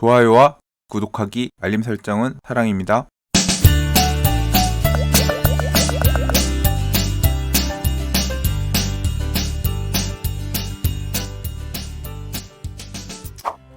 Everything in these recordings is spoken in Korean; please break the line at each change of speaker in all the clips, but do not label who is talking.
좋아요와 구독하기, 알림 설정은 사랑입니다.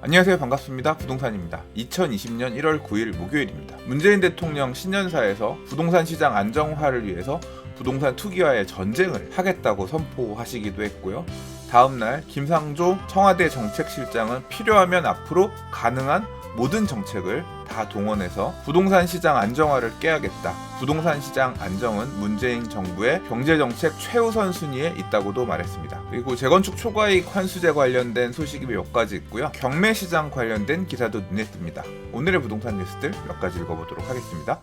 안녕하세요. 반갑습니다. 부동산입니다. 2020년 1월 9일 목요일입니다. 문재인 대통령 신년사에서 부동산 시장 안정화를 위해서 부동산 투기와의 전쟁을 하겠다고 선포하시기도 했고요. 다음날 김상조 청와대 정책실장은 필요하면 앞으로 가능한 모든 정책을 다 동원해서 부동산 시장 안정화를 깨야겠다. 부동산 시장 안정은 문재인 정부의 경제정책 최우선 순위에 있다고도 말했습니다. 그리고 재건축 초과이익 환수제 관련된 소식이 몇 가지 있고요. 경매 시장 관련된 기사도 눈에 띕니다. 오늘의 부동산 뉴스들 몇 가지 읽어보도록 하겠습니다.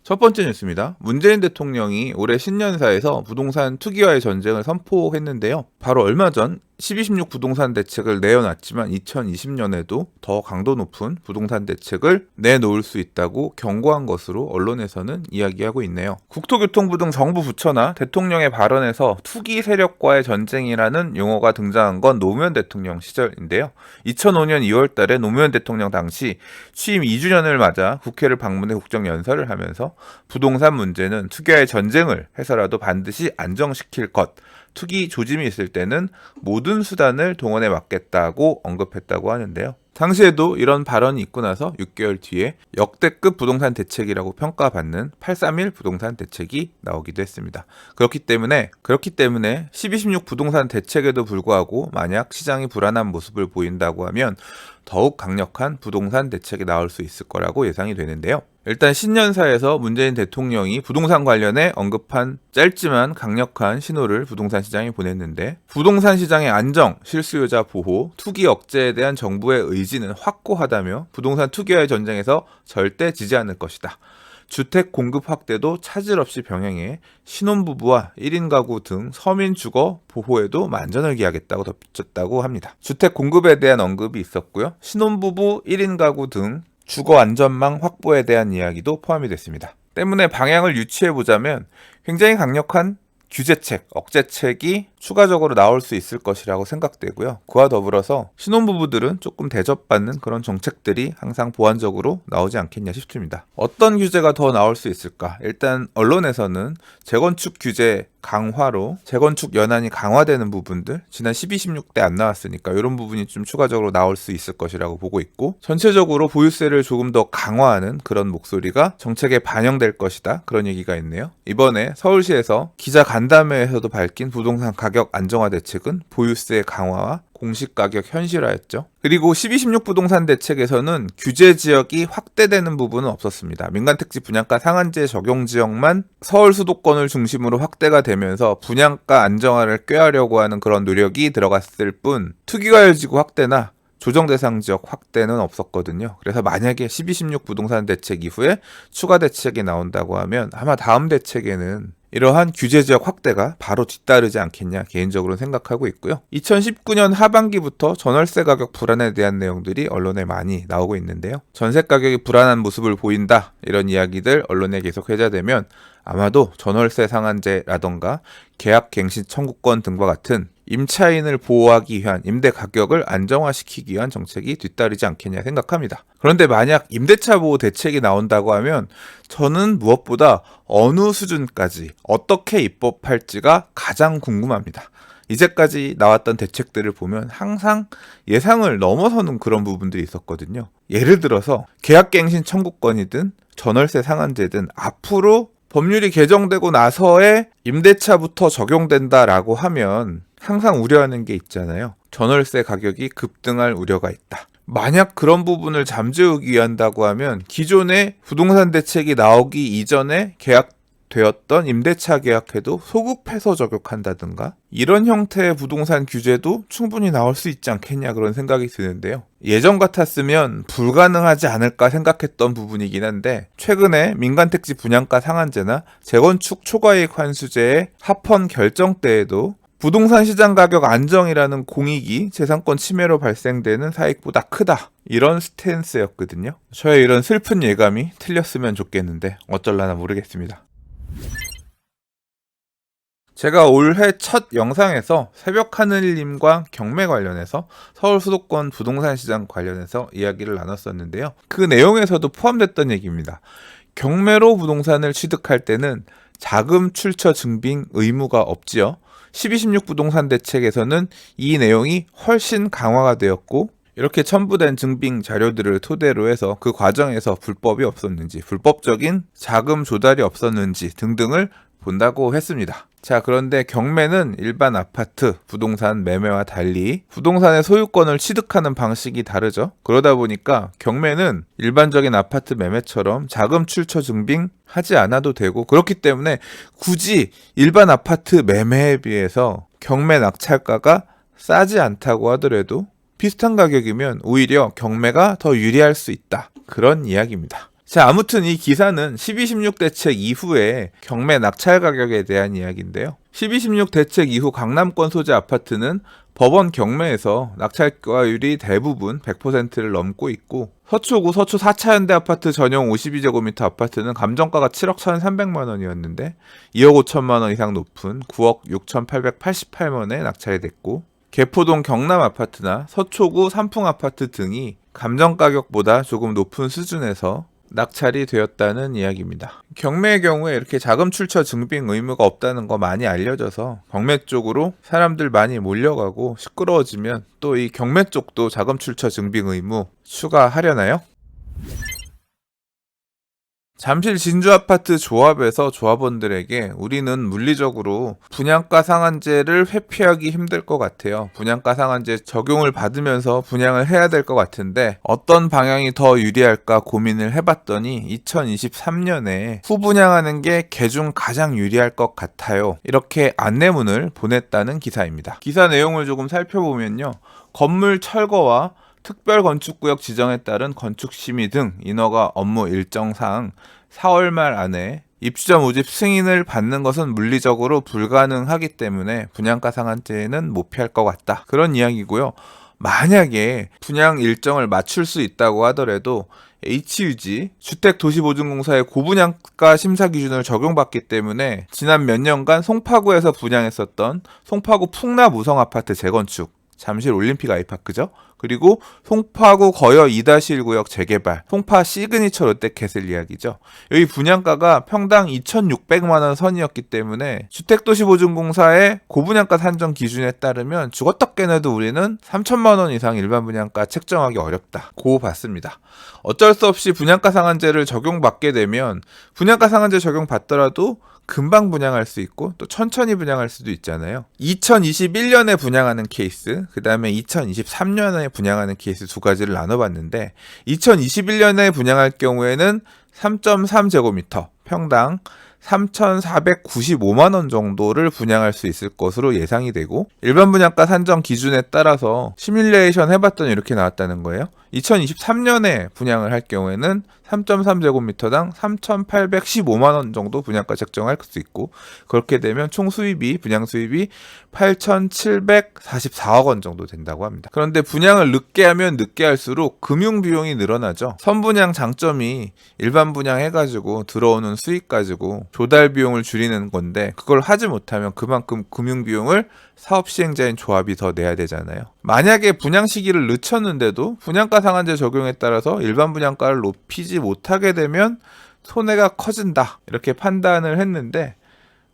첫 번째 뉴스입니다. 문재인 대통령이 올해 신년사에서 부동산 투기와의 전쟁을 선포했는데요. 바로 얼마 전 12.16 부동산 대책을 내어놨지만 2020년에도 더 강도 높은 부동산 대책을 내놓을 수 있다고 경고한 것으로 언론에서는 이야기하고 있네요. 국토교통부 등 정부 부처나 대통령의 발언에서 투기 세력과의 전쟁이라는 용어가 등장한 건 노무현 대통령 시절인데요. 2005년 2월 달에 노무현 대통령 당시 취임 2주년을 맞아 국회를 방문해 국정연설을 하면서 부동산 문제는 투기와의 전쟁을 해서라도 반드시 안정시킬 것, 투기 조짐이 있을 때는 모든 수단을 동원해 막겠다고 언급했다고 하는데요. 당시에도 이런 발언이 있고 나서 6개월 뒤에 역대급 부동산 대책이라고 평가받는 831 부동산 대책이 나오기도 했습니다. 그렇기 때문에 12.16 부동산 대책에도 불구하고 만약 시장이 불안한 모습을 보인다고 하면 더욱 강력한 부동산 대책이 나올 수 있을 거라고 예상이 되는데요. 일단 신년사에서 문재인 대통령이 부동산 관련해 언급한 짧지만 강력한 신호를 부동산 시장에 보냈는데, 부동산 시장의 안정, 실수요자 보호, 투기 억제에 대한 정부의 의지는 확고하다며 부동산 투기와의 전쟁에서 절대 지지 않을 것이다. 주택 공급 확대도 차질 없이 병행해 신혼부부와 1인 가구 등 서민 주거 보호에도 만전을 기하겠다고 덧붙였다고 합니다. 주택 공급에 대한 언급이 있었고요. 신혼부부 1인 가구 등 주거 안전망 확보에 대한 이야기도 포함이 됐습니다. 때문에 방향을 유추해보자면 굉장히 강력한 규제책, 억제책이 추가적으로 나올 수 있을 것이라고 생각되고요. 그와 더불어서 신혼부부들은 조금 대접받는 그런 정책들이 항상 보완적으로 나오지 않겠냐 싶습니다. 어떤 규제가 더 나올 수 있을까? 일단 언론에서는 재건축 규제 강화로 재건축 연한이 강화되는 부분들, 지난 12.16 때 안 나왔으니까 이런 부분이 좀 추가적으로 나올 수 있을 것이라고 보고 있고, 전체적으로 보유세를 조금 더 강화하는 그런 목소리가 정책에 반영될 것이다, 그런 얘기가 있네요. 이번에 서울시에서 기자 간담회에서도 밝힌 부동산 가격 안정화 대책은 보유세 강화와 공시가격 현실화였죠. 그리고 12.16 부동산 대책에서는 규제 지역이 확대되는 부분은 없었습니다. 민간택지 분양가 상한제 적용 지역만 서울 수도권을 중심으로 확대가 되면서 분양가 안정화를 꾀하려고 하는 그런 노력이 들어갔을 뿐, 투기과열지구 확대나 조정 대상 지역 확대는 없었거든요. 그래서 만약에 12.16 부동산 대책 이후에 추가 대책이 나온다고 하면 아마 다음 대책에는 이러한 규제 지역 확대가 바로 뒤따르지 않겠냐 개인적으로 생각하고 있고요. 2019년 하반기부터 전월세 가격 불안에 대한 내용들이 언론에 많이 나오고 있는데요. 전세 가격이 불안한 모습을 보인다, 이런 이야기들 언론에 계속 회자되면 아마도 전월세 상한제라던가 계약갱신 청구권 등과 같은 임차인을 보호하기 위한 임대 가격을 안정화시키기 위한 정책이 뒤따르지 않겠냐 생각합니다. 그런데 만약 임대차 보호 대책이 나온다고 하면 저는 무엇보다 어느 수준까지 어떻게 입법할지가 가장 궁금합니다. 이제까지 나왔던 대책들을 보면 항상 예상을 넘어서는 그런 부분들이 있었거든요. 예를 들어서 계약갱신 청구권이든 전월세 상한제든 앞으로 법률이 개정되고 나서의 임대차부터 적용된다라고 하면 항상 우려하는 게 있잖아요. 전월세 가격이 급등할 우려가 있다. 만약 그런 부분을 잠재우기 위한다고 하면 기존의 부동산 대책이 나오기 이전에 계약되었던 임대차 계약에도 소급해서 적용한다든가 이런 형태의 부동산 규제도 충분히 나올 수 있지 않겠냐, 그런 생각이 드는데요. 예전 같았으면 불가능하지 않을까 생각했던 부분이긴 한데, 최근에 민간택지 분양가 상한제나 재건축 초과이익 환수제의 합헌 결정 때에도 부동산 시장 가격 안정이라는 공익이 재산권 침해로 발생되는 사익보다 크다, 이런 스탠스였거든요. 저의 이런 슬픈 예감이 틀렸으면 좋겠는데 어쩔라나 모르겠습니다. 제가 올해 첫 영상에서 새벽하늘님과 경매 관련해서 서울 수도권 부동산 시장 관련해서 이야기를 나눴었는데요. 그 내용에서도 포함됐던 얘기입니다. 경매로 부동산을 취득할 때는 자금 출처 증빙 의무가 없지요. 12.16 부동산 대책에서는 이 내용이 훨씬 강화가 되었고, 이렇게 첨부된 증빙 자료들을 토대로 해서 그 과정에서 불법이 없었는지, 불법적인 자금 조달이 없었는지 등등을 본다고 했습니다. 자, 그런데 경매는 일반 아파트, 부동산 매매와 달리 부동산의 소유권을 취득하는 방식이 다르죠. 그러다 보니까 경매는 일반적인 아파트 매매처럼 자금 출처 증빙 하지 않아도 되고, 그렇기 때문에 굳이 일반 아파트 매매에 비해서 경매 낙찰가가 싸지 않다고 하더라도 비슷한 가격이면 오히려 경매가 더 유리할 수 있다. 그런 이야기입니다. 자, 아무튼 이 기사는 12.16 대책 이후에 경매 낙찰 가격에 대한 이야기인데요. 12.16 대책 이후 강남권 소재 아파트는 법원 경매에서 낙찰가율이 대부분 100%를 넘고 있고, 서초구 서초 4차 현대 아파트 전용 52제곱미터 아파트는 감정가가 7억 1,300만 원이었는데 2억 5천만 원 이상 높은 9억 6,888만원에 낙찰이 됐고, 개포동 경남 아파트나 서초구 삼풍 아파트 등이 감정가격보다 조금 높은 수준에서 낙찰이 되었다는 이야기입니다. 경매의 경우에 이렇게 자금 출처 증빙 의무가 없다는 거 많이 알려져서 경매 쪽으로 사람들 많이 몰려가고, 시끄러워지면 또 이 경매 쪽도 자금 출처 증빙 의무 추가하려나요? 잠실 진주아파트 조합에서 조합원들에게 우리는 물리적으로 분양가 상한제를 회피하기 힘들 것 같아요. 분양가 상한제 적용을 받으면서 분양을 해야 될 것 같은데 어떤 방향이 더 유리할까 고민을 해봤더니 2023년에 후분양하는 게 개중 가장 유리할 것 같아요. 이렇게 안내문을 보냈다는 기사입니다. 기사 내용을 조금 살펴보면요. 건물 철거와 특별건축구역 지정에 따른 건축심의 등 인허가 업무 일정상 4월 말 안에 입주자 모집 승인을 받는 것은 물리적으로 불가능하기 때문에 분양가 상한제는 못 피할 것 같다. 그런 이야기고요. 만약에 분양 일정을 맞출 수 있다고 하더라도 HUG 주택도시보증공사의 고분양가 심사 기준을 적용받기 때문에 지난 몇 년간 송파구에서 분양했었던 송파구 풍라 무성아파트 재건축, 잠실 올림픽 아이파크죠. 그리고 송파구 거여 2-1구역 재개발, 송파 시그니처 롯데캐슬 이야기죠. 여기 분양가가 평당 2,600만 원 선이었기 때문에 주택도시보증공사의 고분양가 산정 기준에 따르면 죽었다 깨내도 우리는 3천만 원 이상 일반 분양가 책정하기 어렵다. 고 봤습니다. 어쩔 수 없이 분양가 상한제를 적용받게 되면 분양가 상한제 적용받더라도 금방 분양할 수 있고 또 천천히 분양할 수도 있잖아요. 2021년에 분양하는 케이스, 그 다음에 2023년에 분양하는 케이스 두 가지를 나눠봤는데, 2021년에 분양할 경우에는 3.3제곱미터 평당 3,495만 원 정도를 분양할 수 있을 것으로 예상이 되고, 일반 분양가 산정 기준에 따라서 시뮬레이션 해봤더니 이렇게 나왔다는 거예요. 2023년에 분양을 할 경우에는 3.3제곱미터당 3,815만 원 정도 분양가 책정할 수 있고, 그렇게 되면 총 수입이, 분양 수입이 8,744억 원 정도 된다고 합니다. 그런데 분양을 늦게 하면 늦게 할수록 금융 비용이 늘어나죠. 선분양 장점이 일반 분양 해가지고 들어오는 수익 가지고 조달 비용을 줄이는 건데, 그걸 하지 못하면 그만큼 금융 비용을 사업 시행자인 조합이 더 내야 되잖아요. 만약에 분양 시기를 늦췄는데도 분양가 상한제 적용에 따라서 일반 분양가를 높이지 못하게 되면 손해가 커진다, 이렇게 판단을 했는데,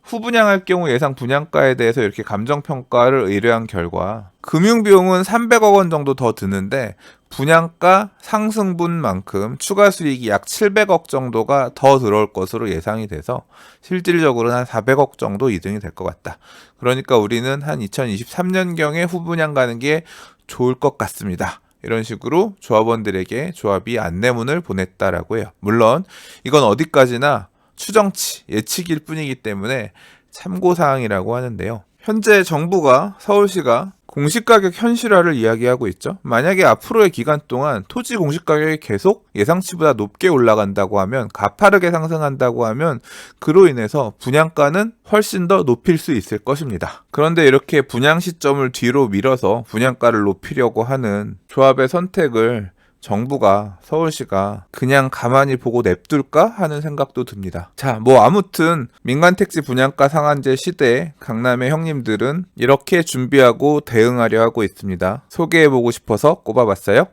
후분양할 경우 예상 분양가에 대해서 이렇게 감정평가를 의뢰한 결과 금융비용은 300억 원 정도 더 드는데 분양가 상승분만큼 추가 수익이 약 700억 정도가 더 들어올 것으로 예상이 돼서 실질적으로는 한 400억 정도 이득이 될 것 같다. 그러니까 우리는 한 2023년경에 후분양 가는 게 좋을 것 같습니다. 이런 식으로 조합원들에게 조합이 안내문을 보냈다라고 해요. 물론 이건 어디까지나 추정치, 예측일 뿐이기 때문에 참고사항이라고 하는데요. 현재 정부가, 서울시가 공시가격 현실화를 이야기하고 있죠. 만약에 앞으로의 기간 동안 토지 공시가격이 계속 예상치보다 높게 올라간다고 하면, 가파르게 상승한다고 하면 그로 인해서 분양가는 훨씬 더 높일 수 있을 것입니다. 그런데 이렇게 분양 시점을 뒤로 밀어서 분양가를 높이려고 하는 조합의 선택을 정부가, 서울시가 그냥 가만히 보고 냅둘까 하는 생각도 듭니다. 자, 뭐 아무튼 민간택지 분양가 상한제 시대에 강남의 형님들은 이렇게 준비하고 대응하려 하고 있습니다. 소개해보고 싶어서 꼽아봤어요.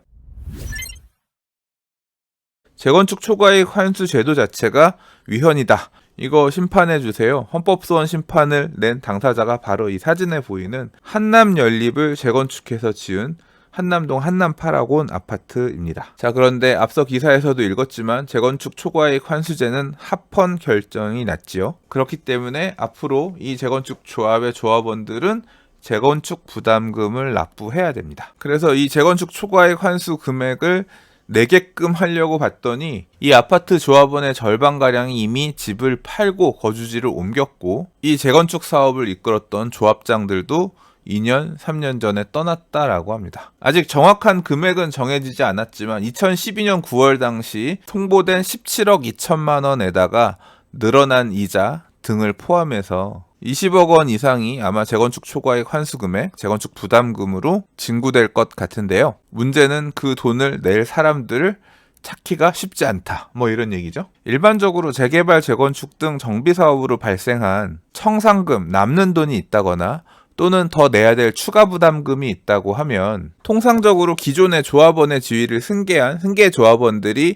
재건축 초과이익 환수 제도 자체가 위헌이다. 이거 심판해주세요. 헌법소원 심판을 낸 당사자가 바로 이 사진에 보이는 한남연립을 재건축해서 지은 한남동 한남8학원 아파트입니다. 자, 그런데 앞서 기사에서도 읽었지만 재건축 초과이익 환수제는 합헌 결정이 났지요. 그렇기 때문에 앞으로 이 재건축 조합의 조합원들은 재건축 부담금을 납부해야 됩니다. 그래서 이 재건축 초과이익 환수 금액을 내게끔 하려고 봤더니 이 아파트 조합원의 절반가량이 이미 집을 팔고 거주지를 옮겼고 이 재건축 사업을 이끌었던 조합장들도 2년, 3년 전에 떠났다라고 합니다. 아직 정확한 금액은 정해지지 않았지만 2012년 9월 당시 통보된 17억 2천만 원에다가 늘어난 이자 등을 포함해서 20억 원 이상이 아마 재건축 초과이익 환수금액, 재건축 부담금으로 징구될 것 같은데요. 문제는 그 돈을 낼 사람들을 찾기가 쉽지 않다. 뭐 이런 얘기죠. 일반적으로 재개발, 재건축 등 정비사업으로 발생한 청산금, 남는 돈이 있다거나 또는 더 내야 될 추가 부담금이 있다고 하면 통상적으로 기존의 조합원의 지위를 승계한 승계 조합원들이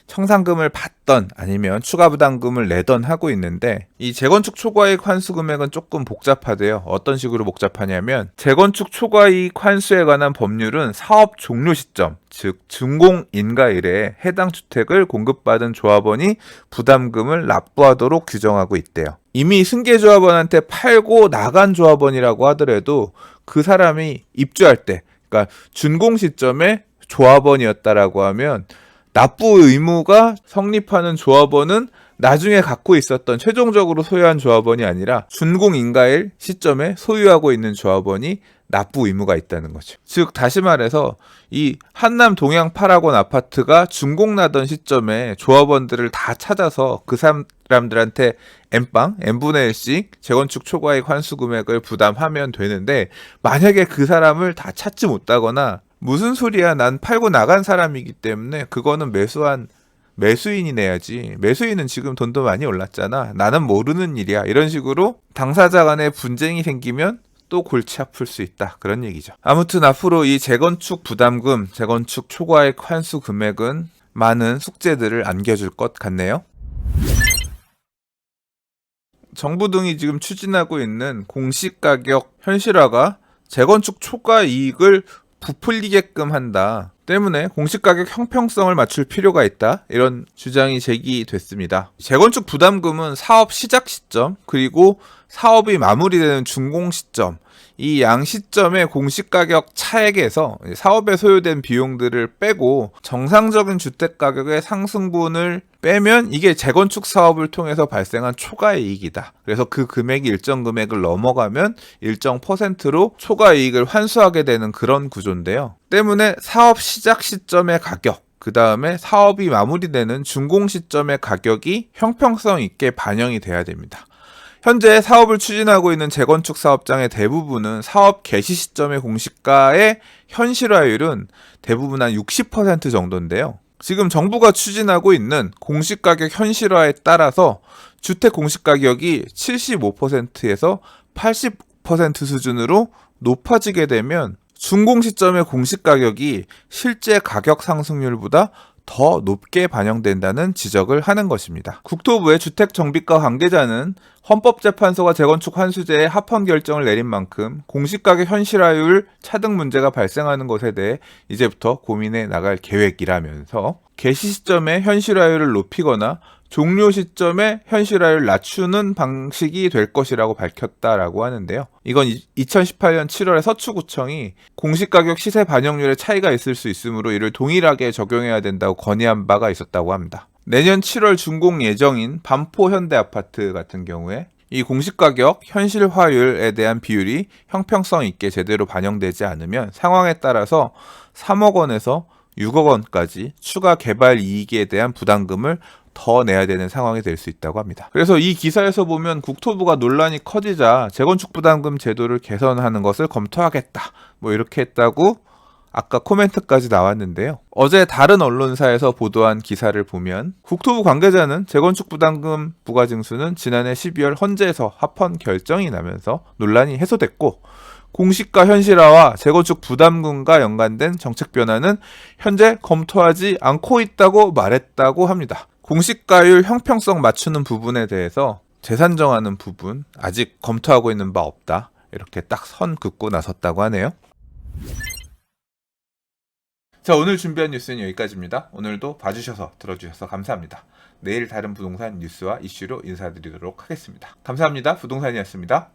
청산금을 받던 아니면 추가 부담금을 내던 하고 있는데 이 재건축 초과이익 환수 금액은 조금 복잡하대요. 어떤 식으로 복잡하냐면 재건축 초과이익 환수에 관한 법률은 사업 종료 시점, 즉 준공인가일에 해당 주택을 공급받은 조합원이 부담금을 납부하도록 규정하고 있대요. 이미 승계조합원한테 팔고 나간 조합원이라고 하더라도 그 사람이 입주할 때, 그러니까 준공 시점에 조합원이었다라고 하면 납부 의무가 성립하는 조합원은 나중에 갖고 있었던 최종적으로 소유한 조합원이 아니라 준공인가일 시점에 소유하고 있는 조합원이 납부 의무가 있다는 거죠. 즉 다시 말해서 이 한남 동양 8학원 아파트가 준공나던 시점에 조합원들을 다 찾아서 그 사람들한테 n분의 1씩 재건축 초과이익 환수 금액을 부담하면 되는데 만약에 그 사람을 다 찾지 못하거나 무슨 소리야, 난 팔고 나간 사람이기 때문에 그거는 매수인이 내야지. 매수인은 지금 돈도 많이 올랐잖아. 나는 모르는 일이야. 이런 식으로 당사자 간에 분쟁이 생기면 또 골치 아플 수 있다. 그런 얘기죠. 아무튼 앞으로 이 재건축 부담금, 재건축 초과이익 환수 금액은 많은 숙제들을 안겨줄 것 같네요. 정부 등이 지금 추진하고 있는 공시가격 현실화가 재건축 초과이익을 부풀리게끔 한다. 때문에 공시가격 형평성을 맞출 필요가 있다. 이런 주장이 제기됐습니다. 재건축 부담금은 사업 시작 시점 그리고 사업이 마무리되는 준공 시점 이 양 시점의 공시가격 차액에서 사업에 소요된 비용들을 빼고 정상적인 주택가격의 상승분을 빼면 이게 재건축 사업을 통해서 발생한 초과이익이다. 그래서 그 금액이 일정 금액을 넘어가면 일정 퍼센트로 초과이익을 환수하게 되는 그런 구조인데요. 때문에 사업 시작 시점의 가격 그 다음에 사업이 마무리되는 준공 시점의 가격이 형평성 있게 반영이 돼야 됩니다. 현재 사업을 추진하고 있는 재건축 사업장의 대부분은 사업 개시 시점의 공시가의 현실화율은 대부분 한 60% 정도인데요. 지금 정부가 추진하고 있는 공시가격 현실화에 따라서 주택 공시가격이 75%에서 80% 수준으로 높아지게 되면 준공 시점의 공시가격이 실제 가격 상승률보다 더 높게 반영된다는 지적을 하는 것입니다. 국토부의 주택정비과 관계자는 헌법재판소가 재건축 환수제의 합헌 결정을 내린 만큼 공시가격 현실화율 차등 문제가 발생하는 것에 대해 이제부터 고민해 나갈 계획이라면서 개시 시점의 현실화율을 높이거나 종료 시점에 현실화율을 낮추는 방식이 될 것이라고 밝혔다라고 하는데요. 이건 2018년 7월에 서초구청이 공시가격 시세 반영률의 차이가 있을 수 있으므로 이를 동일하게 적용해야 된다고 건의한 바가 있었다고 합니다. 내년 7월 준공 예정인 반포 현대아파트 같은 경우에 이 공시가격 현실화율에 대한 비율이 형평성 있게 제대로 반영되지 않으면 상황에 따라서 3억 원에서 6억 원까지 추가 개발 이익에 대한 부담금을 더 내야 되는 상황이 될 수 있다고 합니다. 그래서 이 기사에서 보면 국토부가 논란이 커지자 재건축 부담금 제도를 개선하는 것을 검토하겠다. 뭐 이렇게 했다고 아까 코멘트까지 나왔는데요. 어제 다른 언론사에서 보도한 기사를 보면 국토부 관계자는 재건축 부담금 부과 징수는 지난해 12월 헌재에서 합헌 결정이 나면서 논란이 해소됐고, 공시가 현실화와 재건축 부담금과 연관된 정책 변화는 현재 검토하지 않고 있다고 말했다고 합니다. 공시가율 형평성 맞추는 부분에 대해서 재산 정하는 부분 아직 검토하고 있는 바 없다, 이렇게 딱 선 긋고 나섰다고 하네요. 자, 오늘 준비한 뉴스는 여기까지입니다. 오늘도 봐주셔서 들어주셔서 감사합니다. 내일 다른 부동산 뉴스와 이슈로 인사드리도록 하겠습니다. 감사합니다. 부동산이었습니다.